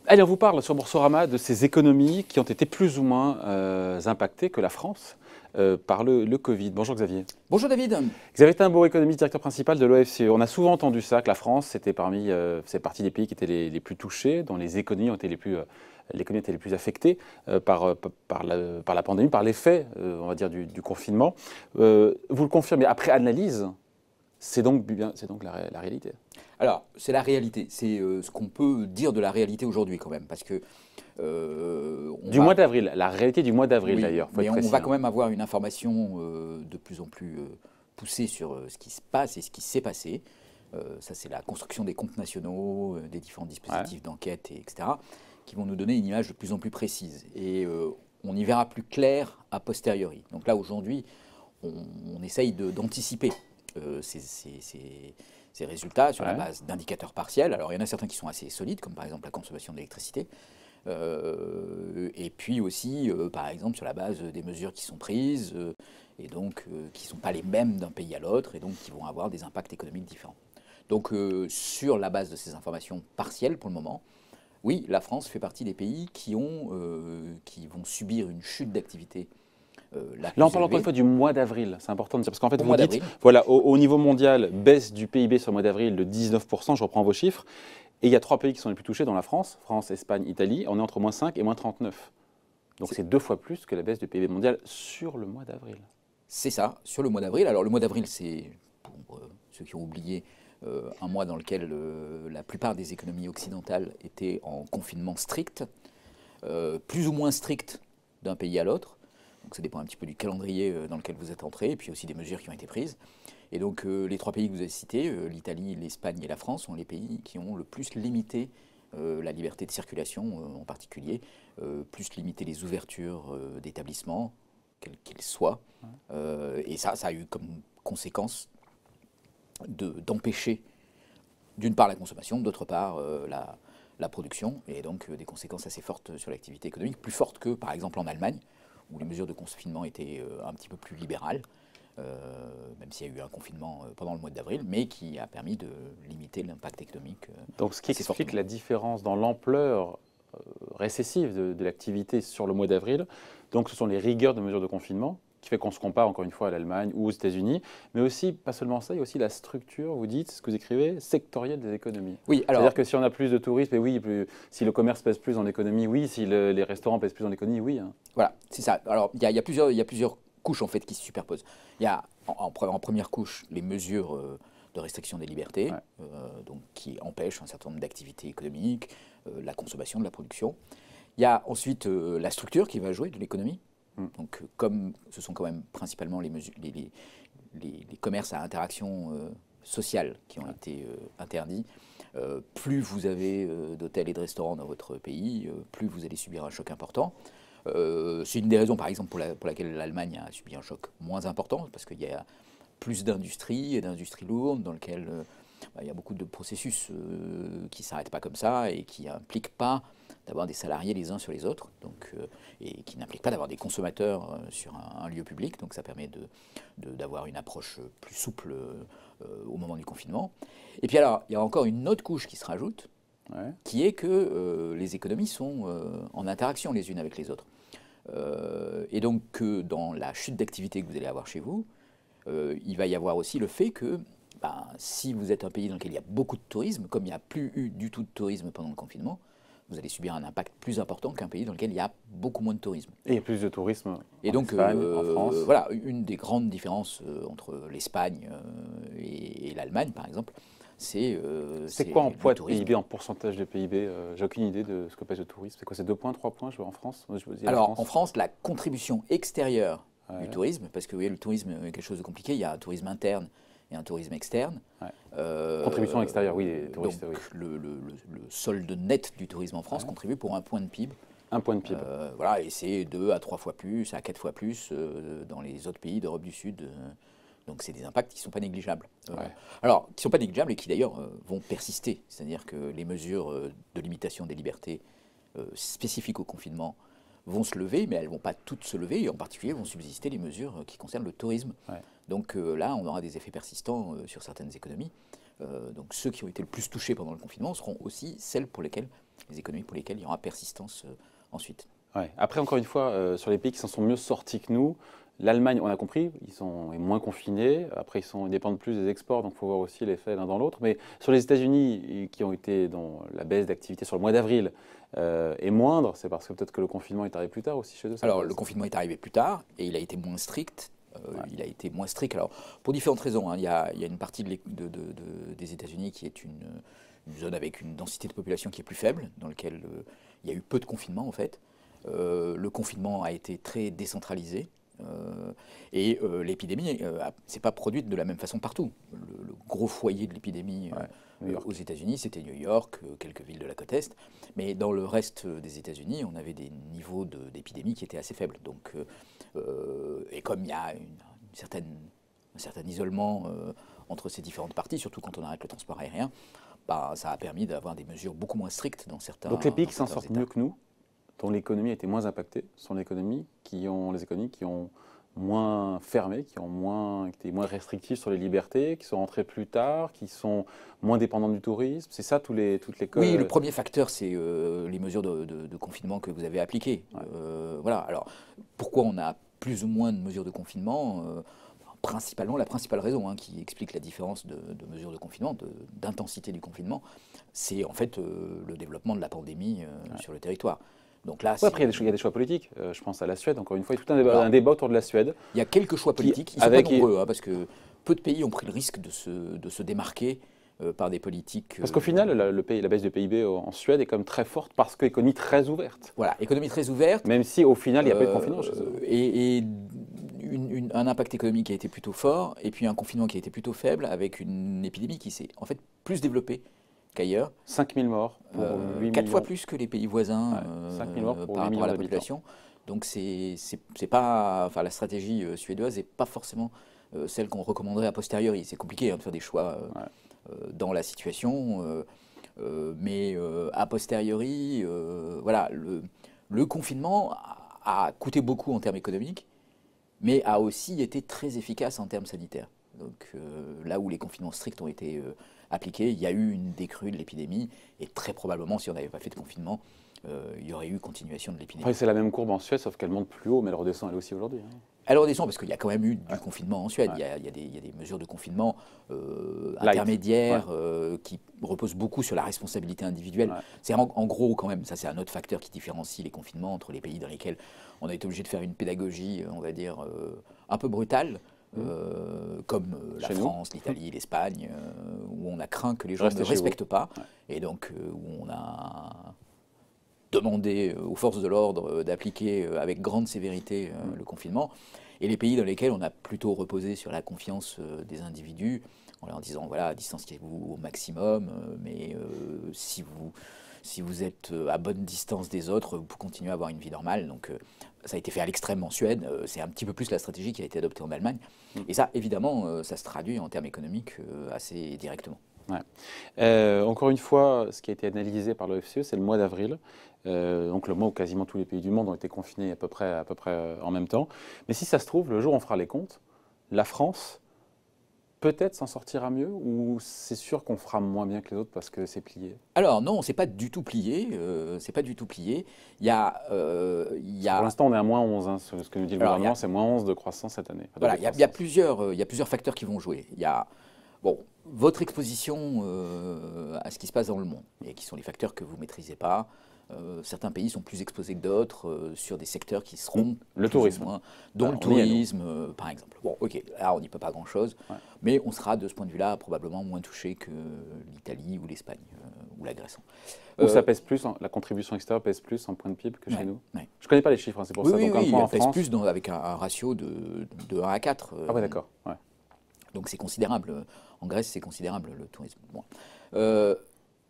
Allez, on vous parle sur Boursorama de ces économies qui ont été plus ou moins impactées que la France par le Covid. Bonjour Xavier. Bonjour David. Xavier Timbaud, économiste, directeur principal de l'OFCE. On a souvent entendu ça, que la France c'est partie des pays qui étaient les plus touchés, dont les économies ont été l'économie était les plus affectée par la pandémie, par l'effet, on va dire, du confinement. Vous le confirmez, après analyse, c'est donc la réalité. Alors, c'est la réalité. C'est ce qu'on peut dire de la réalité aujourd'hui quand même. Parce que, mois d'avril, la réalité du mois d'avril d'ailleurs. Mais on va quand même avoir une information de plus en plus poussée sur ce qui se passe et ce qui s'est passé. Ça, c'est la construction des comptes nationaux, des différents dispositifs d'enquête, etc., qui vont nous donner une image de plus en plus précise. Et on y verra plus clair a posteriori. Donc là, aujourd'hui, on essaye d'anticiper ces résultats sur la base d'indicateurs partiels. Alors, il y en a certains qui sont assez solides, comme par exemple la consommation d'électricité. Et puis aussi, par exemple, sur la base des mesures qui sont prises, et donc qui ne sont pas les mêmes d'un pays à l'autre, et donc qui vont avoir des impacts économiques différents. Donc, sur la base de ces informations partielles, pour le moment, oui, la France fait partie des pays qui vont subir une chute d'activité. Là, on parle encore une fois du mois d'avril, c'est important de dire, parce qu'en fait, vous dites, voilà, au niveau mondial, baisse du PIB sur le mois d'avril de 19%, je reprends vos chiffres, et il y a 3 pays qui sont les plus touchés, dont la France, Espagne, Italie, on est entre -5 et -39. Donc c'est 2 fois plus que la baisse du PIB mondial sur le mois d'avril. C'est ça, sur le mois d'avril. Alors le mois d'avril, c'est, pour ceux qui ont oublié, un mois dans lequel la plupart des économies occidentales étaient en confinement strict, plus ou moins strict d'un pays à l'autre. Donc ça dépend un petit peu du calendrier dans lequel vous êtes entré, et puis aussi des mesures qui ont été prises. Et donc les 3 pays que vous avez cités, l'Italie, l'Espagne et la France, sont les pays qui ont le plus limité la liberté de circulation en particulier, plus limité les ouvertures d'établissements, quels qu'ils soient. Et ça a eu comme conséquence d'empêcher d'une part la consommation, d'autre part la production, et donc des conséquences assez fortes sur l'activité économique, plus fortes que par exemple en Allemagne, où les mesures de confinement étaient un petit peu plus libérales, même s'il y a eu un confinement pendant le mois d'avril, mais qui a permis de limiter l'impact économique. Donc ce qui explique la différence dans l'ampleur récessive de l'activité sur le mois d'avril, donc ce sont les rigueurs de mesures de confinement, qui fait qu'on se compare encore une fois à l'Allemagne ou aux États-Unis, mais aussi, pas seulement ça, il y a aussi la structure, vous dites, ce que vous écrivez, sectorielle des économies. Oui, alors... C'est-à-dire que si on a plus de tourisme, et oui, si le commerce pèse plus dans l'écononie, oui, si les restaurants pèsent plus dans l'économie, oui. Hein. Voilà, c'est ça. Alors, il y a plusieurs couches en fait qui se superposent. Il y a en première couche les mesures de restriction des libertés, donc qui empêchent un certain nombre d'activités économiques, la consommation, de la production. Il y a ensuite la structure qui va jouer de l'économie. Donc, comme ce sont quand même principalement les commerces à interaction sociale qui ont été interdits, plus vous avez d'hôtels et de restaurants dans votre pays, plus vous allez subir un choc important. C'est une des raisons, par exemple, pour laquelle l'Allemagne a subi un choc moins important, parce qu'il y a plus d'industries et d'industries lourdes dans lesquelles il y a beaucoup de processus qui ne s'arrêtent pas comme ça et qui n'impliquent pas d'avoir des salariés les uns sur les autres, donc, et qui n'impliquent pas d'avoir des consommateurs sur un lieu public. Donc ça permet d'avoir une approche plus souple au moment du confinement. Et puis alors, il y a encore une autre couche qui se rajoute, qui est que les économies sont en interaction les unes avec les autres. Et donc dans la chute d'activité que vous allez avoir chez vous, il va y avoir aussi le fait que si vous êtes un pays dans lequel il y a beaucoup de tourisme, comme il n'y a plus eu du tout de tourisme pendant le confinement, vous allez subir un impact plus important qu'un pays dans lequel il y a beaucoup moins de tourisme. Et il y a plus de tourisme et donc, Espagne, en France. Voilà, une des grandes différences entre l'Espagne et l'Allemagne, par exemple, c'est quoi en poids de PIB, en pourcentage de PIB J'ai aucune idée de ce que pèse le tourisme. C'est quoi, c'est 2 points, 3 points en France? Alors, en France, la contribution extérieure du tourisme, parce que le tourisme est quelque chose de compliqué, il y a un tourisme interne et un tourisme externe. Contribution extérieure, oui, les touristes. Donc, le solde net du tourisme en France contribue pour 1 point de PIB. 1 point de PIB. Voilà, et c'est 2 à 3 fois plus, à 4 fois plus dans les autres pays d'Europe du Sud. Donc c'est des impacts qui ne sont pas négligeables. Alors, qui ne sont pas négligeables et qui d'ailleurs vont persister. C'est-à-dire que les mesures de limitation des libertés spécifiques au confinement vont se lever, mais elles ne vont pas toutes se lever, et en particulier vont subsister les mesures qui concernent le tourisme. Ouais. Donc là, on aura des effets persistants sur certaines économies. Donc ceux qui ont été le plus touchés pendant le confinement seront aussi les économies pour lesquelles il y aura persistance ensuite. Ouais. Après, encore une fois, sur les pays qui s'en sont mieux sortis que nous, l'Allemagne, on a compris, ils sont moins confinés. Après, ils dépendent plus des exports, donc il faut voir aussi l'effet l'un dans l'autre. Mais sur les États-Unis, qui ont été dans la baisse d'activité sur le mois d'avril, est moindre, c'est parce que peut-être que le confinement est arrivé plus tard aussi chez eux. Alors, le confinement est arrivé plus tard et il a été moins strict. Il a été moins strict. Alors, pour différentes raisons. Hein. Il y a une partie des États-Unis qui est une zone avec une densité de population qui est plus faible, dans laquelle il y a eu peu de confinement en fait. Le confinement a été très décentralisé. Et l'épidémie s'est pas produite de la même façon partout. Le gros foyer de l'épidémie aux États-Unis, c'était New York, quelques villes de la côte Est. Mais dans le reste des États-Unis, on avait des niveaux d'épidémie qui étaient assez faibles. Donc, et comme il y a un certain isolement entre ces différentes parties, surtout quand on arrête le transport aérien, bah, ça a permis d'avoir des mesures beaucoup moins strictes dans certains. Donc les pays qui s'en sortent mieux que nous, dont l'économie a été moins impactée, sont les économies qui ont moins fermé, qui ont été moins restrictives sur les libertés, qui sont rentrées plus tard, qui sont moins dépendantes du tourisme. C'est ça toutes les Oui, le premier facteur, c'est les mesures de confinement que vous avez appliquées. Ouais. Voilà. Alors, pourquoi on a plus ou moins de mesures de confinement principalement, la principale raison qui explique la différence de mesures de confinement, d'intensité du confinement, c'est en fait le développement de la pandémie sur le territoire. Donc là, après, il y a des choix politiques. Je pense à la Suède, encore une fois. Il y a tout un débat autour de la Suède. Il y a quelques choix politiques. Ils ne sont pas nombreux, parce que peu de pays ont pris le risque de se démarquer par des politiques. Parce qu'au final, la baisse du PIB en Suède est quand même très forte parce que l'économie très ouverte. Voilà, économie très ouverte. Même si au final, il n'y a pas eu de confinement chez eux. Et un impact économique qui a été plutôt fort, et puis un confinement qui a été plutôt faible, avec une épidémie qui s'est en fait plus développée qu'ailleurs. 5 000 morts pour 8 4 fois plus que les pays voisins 5 000 morts pour par rapport à la population. Donc c'est pas, enfin la stratégie suédoise n'est pas forcément celle qu'on recommanderait a posteriori. C'est compliqué de faire des choix dans la situation, mais a posteriori, voilà, le confinement a coûté beaucoup en termes économiques, mais a aussi été très efficace en termes sanitaires. Donc là où les confinements stricts ont été appliqués, il y a eu une décrue de l'épidémie, et très probablement, si on n'avait pas fait de confinement, il y aurait eu continuation de l'épidémie. C'est la même courbe en Suède, sauf qu'elle monte plus haut, mais elle redescend elle aussi aujourd'hui. Elle redescend parce qu'il y a quand même eu du confinement en Suède. Il y a des mesures de confinement intermédiaires qui reposent beaucoup sur la responsabilité individuelle. C'est en gros quand même, ça c'est un autre facteur qui différencie les confinements entre les pays dans lesquels on a été obligé de faire une pédagogie, on va dire, un peu brutale. Comme la France, l'Italie, l'Espagne, où on a craint que les gens ne respectent pas, et donc où on a demandé aux forces de l'ordre d'appliquer avec grande sévérité le confinement, et les pays dans lesquels on a plutôt reposé sur la confiance des individus, en leur disant voilà, distanciez-vous au maximum, mais si vous êtes à bonne distance des autres, vous pouvez continuer à avoir une vie normale. Donc ça a été fait à l'extrême en Suède, c'est un petit peu plus la stratégie qui a été adoptée en Allemagne. Et ça, évidemment, ça se traduit en termes économiques assez directement. Ouais. Encore une fois, ce qui a été analysé par l'OFCE, c'est le mois d'avril. Donc le mois où quasiment tous les pays du monde ont été confinés à peu près en même temps. Mais si ça se trouve, le jour où on fera les comptes, la France peut-être s'en sortira mieux, ou c'est sûr qu'on fera moins bien que les autres parce que c'est plié? Alors non, c'est pas du tout plié. C'est pas du tout plié. Il y a Pour l'instant, on est à moins 11. Hein, ce que nous dit le gouvernement, c'est moins 11 de croissance cette année. Voilà, il y a plusieurs facteurs qui vont jouer. Il y a votre exposition à ce qui se passe dans le monde, et qui sont les facteurs que vous maîtrisez pas. Certains pays sont plus exposés que d'autres sur des secteurs qui seront le tourisme, dont le tourisme, par exemple. Bon, ok, là on n'y peut pas grand-chose, mais on sera de ce point de vue-là probablement moins touché que l'Italie ou l'Espagne ou la Grèce. Où ça pèse plus, la contribution extérieure pèse plus en point de PIB que chez nous. Je ne connais pas les chiffres, c'est pour ça. Donc un point en pèse France, plus avec un ratio de 1 à 4. Ah ouais, d'accord. Ouais. Donc c'est considérable. En Grèce, c'est considérable le tourisme. Bon.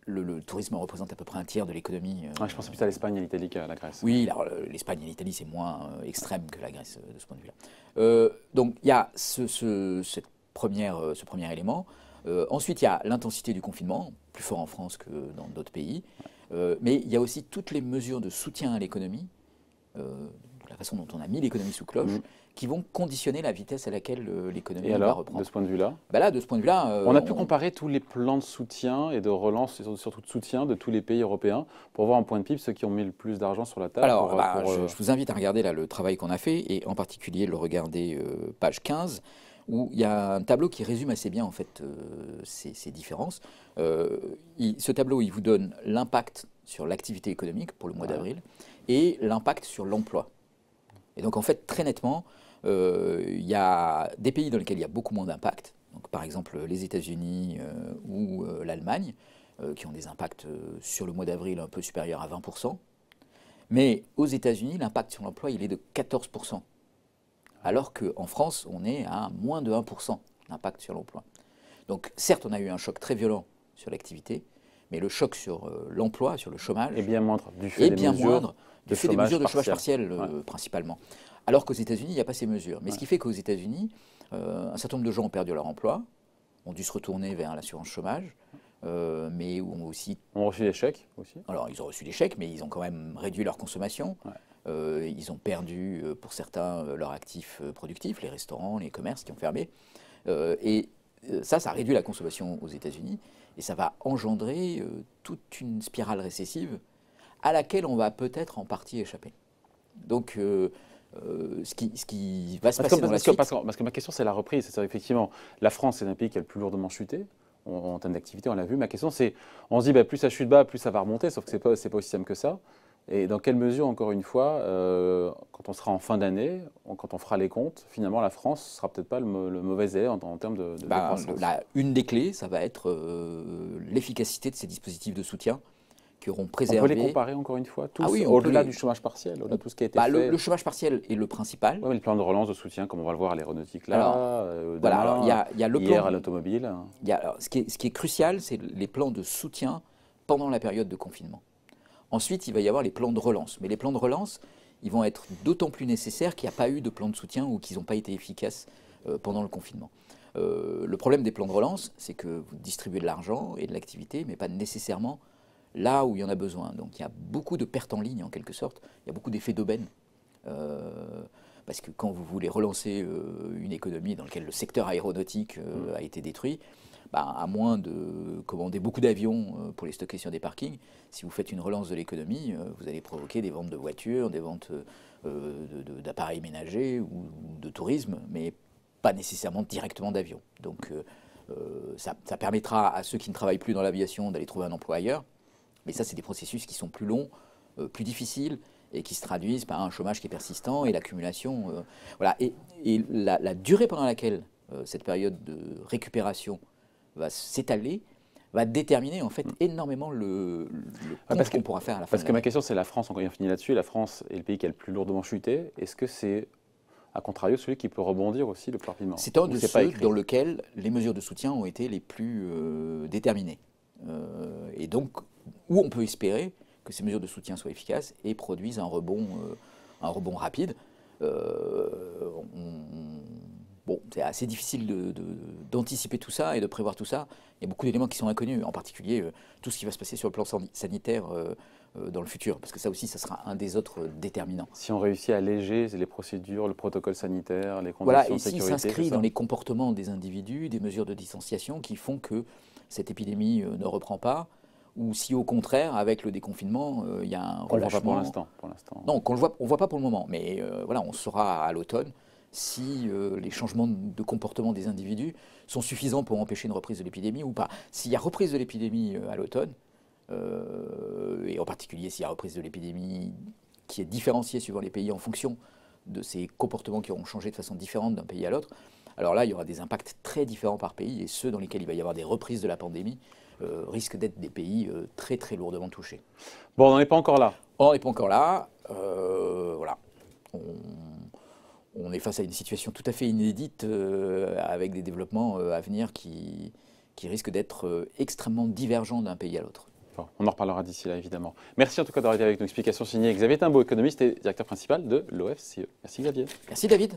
Le tourisme représente à peu près un tiers de l'économie. Je pense plus à l'Espagne et l'Italie qu'à la Grèce. Oui, alors l'Espagne et l'Italie, c'est moins extrême que la Grèce de ce point de vue-là. Donc il y a ce premier élément. Ensuite, il y a l'intensité du confinement, plus fort en France que dans d'autres pays. Mais il y a aussi toutes les mesures de soutien à l'économie la façon dont on a mis l'économie sous cloche, qui vont conditionner la vitesse à laquelle l'économie va reprendre. De ce point de vue-là de ce point de vue-là, on a pu comparer tous les plans de soutien et de relance, et surtout de soutien de tous les pays européens, pour voir en point de PIB ceux qui ont mis le plus d'argent sur la table. Alors, je vous invite à regarder là, le travail qu'on a fait, et en particulier le regarder page 15, où il y a un tableau qui résume assez bien en fait ces différences. Ce tableau, il vous donne l'impact sur l'activité économique pour le mois d'avril et l'impact sur l'emploi. Et donc en fait, très nettement, il y a des pays dans lesquels il y a beaucoup moins d'impact, donc par exemple les États-Unis ou l'Allemagne, qui ont des impacts sur le mois d'avril un peu supérieurs à 20%. Mais aux États-Unis, l'impact sur l'emploi, il est de 14%. Alors qu'en France, on est à moins de 1% d'impact sur l'emploi. Donc certes, on a eu un choc très violent sur l'activité, mais le choc sur l'emploi, sur le chômage, est bien moindre du fait des mesures de chômage partiel principalement. Alors qu'aux États-Unis, il n'y a pas ces mesures. Mais ce qui fait qu'aux États-Unis, un certain nombre de gens ont perdu leur emploi, ont dû se retourner vers l'assurance chômage, mais ont aussi... ont reçu des chèques aussi. Alors, ils ont reçu des chèques, mais ils ont quand même réduit leur consommation. Ils ont perdu, pour certains, leurs actifs productifs, les restaurants, les commerces qui ont fermé. Et ça réduit la consommation aux États-Unis. Et ça va engendrer toute une spirale récessive à laquelle on va peut-être en partie échapper. Donc, ce qui va se passer dans la suite... Parce que ma question, c'est la reprise. C'est effectivement, la France, c'est un pays qui a le plus lourdement chuté. En termes d'activité, on l'a vu. Ma question, c'est, on se dit, plus ça chute bas, plus ça va remonter, sauf que ce n'est pas aussi simple que ça. Et dans quelle mesure, encore une fois, quand on sera en fin d'année, quand on fera les comptes, finalement, la France ne sera peut-être pas le mauvais élève en termes de croissance. Une des clés, ça va être l'efficacité de ces dispositifs de soutien qui auront préservé... On peut les comparer, encore une fois, tous, au-delà du chômage partiel, au-delà de tout ce qui a été fait. Le chômage partiel est le principal. Oui, mais le plan de relance de soutien, comme on va le voir à l'aéronautique là, il y a le hier plan, à l'automobile. Ce qui est crucial, c'est les plans de soutien pendant la période de confinement. Ensuite, il va y avoir les plans de relance. Mais les plans de relance, ils vont être d'autant plus nécessaires qu'il n'y a pas eu de plan de soutien ou qu'ils n'ont pas été efficaces pendant le confinement. Le problème des plans de relance, c'est que vous distribuez de l'argent et de l'activité, mais pas nécessairement là où il y en a besoin. Donc il y a beaucoup de pertes en ligne, en quelque sorte. Il y a beaucoup d'effets d'aubaine. Parce que quand vous voulez relancer une économie dans laquelle le secteur aéronautique a été détruit, à moins de commander beaucoup d'avions pour les stocker sur des parkings, si vous faites une relance de l'économie, vous allez provoquer des ventes de voitures, des ventes d'appareils ménagers ou de tourisme, mais pas nécessairement directement d'avions. Donc ça permettra à ceux qui ne travaillent plus dans l'aviation d'aller trouver un emploi ailleurs, mais ça c'est des processus qui sont plus longs, plus difficiles, et qui se traduisent par un chômage qui est persistant et l'accumulation. Voilà. Et la durée pendant laquelle cette période de récupération va s'étaler, va déterminer en fait énormément le compte qu'on pourra faire à la fin. Parce que ma question, c'est la France, encore une fois, fini là-dessus. La France est le pays qui a le plus lourdement chuté. Est-ce que c'est, à contrario, celui qui peut rebondir aussi le plus rapidement? C'est un de ceux dans lequel les mesures de soutien ont été les plus déterminées. Et donc, où on peut espérer que ces mesures de soutien soient efficaces et produisent un rebond rapide. Bon, c'est assez difficile d'anticiper tout ça et de prévoir tout ça. Il y a beaucoup d'éléments qui sont inconnus, en particulier tout ce qui va se passer sur le plan sanitaire dans le futur, parce que ça aussi, ça sera un des autres déterminants. Si on réussit à alléger les procédures, le protocole sanitaire, les conditions de sécurité... Voilà, et s'il s'inscrit dans les comportements des individus, des mesures de distanciation qui font que cette épidémie ne reprend pas, ou si au contraire, avec le déconfinement, il y a un relâchement... On ne voit pas pour l'instant. Non, on voit pas pour le moment, mais voilà, on saura à l'automne si les changements de comportement des individus sont suffisants pour empêcher une reprise de l'épidémie ou pas. S'il y a reprise de l'épidémie à l'automne, et en particulier s'il y a reprise de l'épidémie qui est différenciée suivant les pays en fonction de ces comportements qui auront changé de façon différente d'un pays à l'autre, alors là, il y aura des impacts très différents par pays, et ceux dans lesquels il va y avoir des reprises de la pandémie risquent d'être des pays très très lourdement touchés. Bon, on n'en est pas encore là. On n'est pas encore là. Voilà. On est face à une situation tout à fait inédite avec des développements à venir qui risquent d'être extrêmement divergents d'un pays à l'autre. Bon, on en reparlera d'ici là, évidemment. Merci en tout cas d'avoir été avec nous. Explication signée Xavier Timbaud, économiste et directeur principal de l'OFCE. Merci Xavier. Merci David.